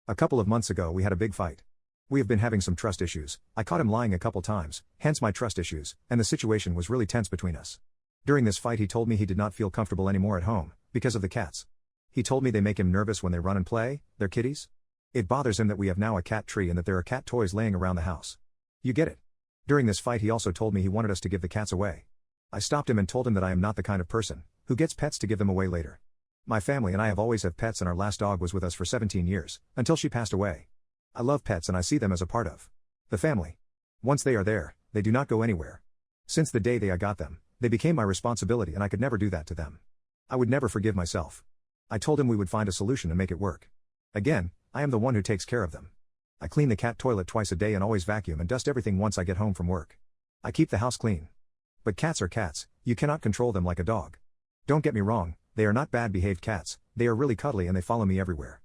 A couple of months ago we had a big fight. We have been having some trust issues. I caught him lying a couple times, hence my trust issues, and the situation was really tense between us. During this fight he told me he did not feel comfortable anymore at home, because of the cats. He told me they make him nervous when they run and play, they're kitties. It bothers him that we have now a cat tree and that there are cat toys laying around the house. You get it. During this fight he also told me he wanted us to give the cats away. I stopped him and told him that I am not the kind of person who gets pets to give them away later. My family and I have always had pets and our last dog was with us for 17 years, until she passed away. I love pets and I see them as a part of the family. Once they are there, they do not go anywhere. Since the day I got them, they became my responsibility and I could never do that to them. I would never forgive myself. I told him we would find a solution and make it work. Again, I am the one who takes care of them. I clean the cat toilet twice a day and always vacuum and dust everything once I get home from work. I keep the house clean. But cats are cats, you cannot control them like a dog. Don't get me wrong, they are not bad behaved cats, they are really cuddly and they follow me everywhere.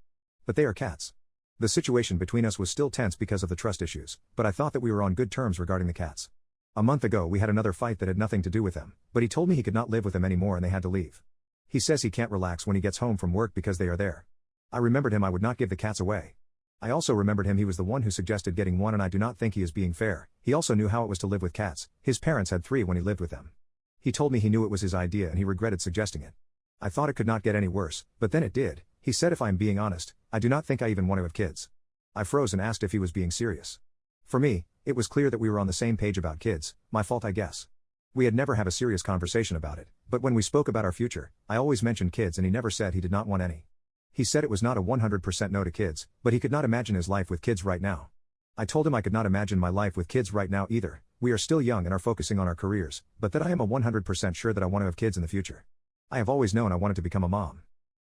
But they are cats. The situation between us was still tense because of the trust issues, but I thought that we were on good terms regarding the cats. A month ago we had another fight that had nothing to do with them, but he told me he could not live with them anymore and they had to leave. He says he can't relax when he gets home from work because they are there. I remembered him I would not give the cats away. I also remembered him he was the one who suggested getting one and I do not think he is being fair. He also knew how it was to live with cats, his parents had 3 when he lived with them. He told me he knew it was his idea and he regretted suggesting it. I thought it could not get any worse, but then it did. He said if I am being honest, I do not think I even want to have kids. I froze and asked if he was being serious. For me, it was clear that we were on the same page about kids, my fault I guess. We had never had a serious conversation about it, but when we spoke about our future, I always mentioned kids and he never said he did not want any. He said it was not a 100% no to kids, but he could not imagine his life with kids right now. I told him I could not imagine my life with kids right now either. We are still young and are focusing on our careers, but that I am a 100% sure that I want to have kids in the future. I have always known I wanted to become a mom.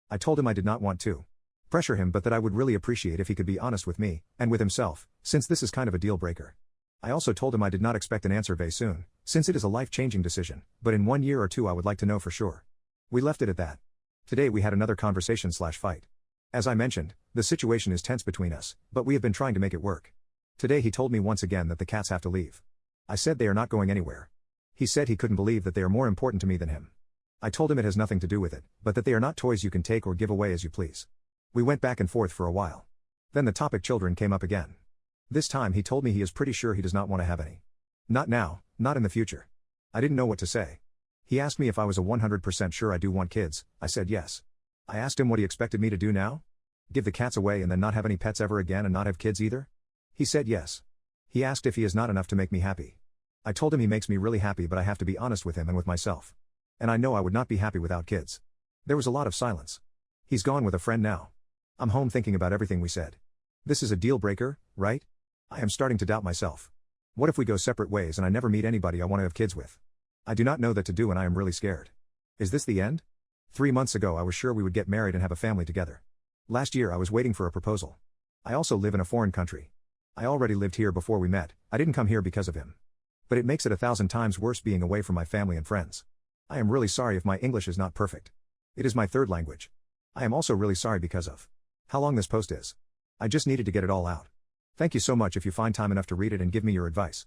I told him I did not want to pressure him but that I would really appreciate if he could be honest with me, and with himself, since this is kind of a deal breaker. I also told him I did not expect an answer very soon, since it is a life-changing decision, but in 1 year or 2 I would like to know for sure. We left it at that. Today we had another conversation/fight. As I mentioned, the situation is tense between us, but we have been trying to make it work. Today he told me once again that the cats have to leave. I said they are not going anywhere. He said he couldn't believe that they are more important to me than him. I told him it has nothing to do with it, but that they are not toys you can take or give away as you please. We went back and forth for a while. Then the topic children came up again. This time he told me he is pretty sure he does not want to have any. Not now, not in the future. I didn't know what to say. He asked me if I was a 100% sure I do want kids. I said yes. I asked him what he expected me to do now? Give the cats away and then not have any pets ever again and not have kids either? He said yes. He asked if he is not enough to make me happy. I told him he makes me really happy but I have to be honest with him and with myself. And I know I would not be happy without kids. There was a lot of silence. He's gone with a friend now. I'm home thinking about everything we said. This is a deal breaker, right? I am starting to doubt myself. What if we go separate ways and I never meet anybody I want to have kids with? I do not know that to do and I am really scared. Is this the end? 3 months ago I was sure we would get married and have a family together. Last year I was waiting for a proposal. I also live in a foreign country. I already lived here before we met, I didn't come here because of him. But it makes it 1,000 times worse being away from my family and friends. I am really sorry if my English is not perfect. It is my 3rd language. I am also really sorry because of how long this post is. I just needed to get it all out. Thank you so much if you find time enough to read it and give me your advice.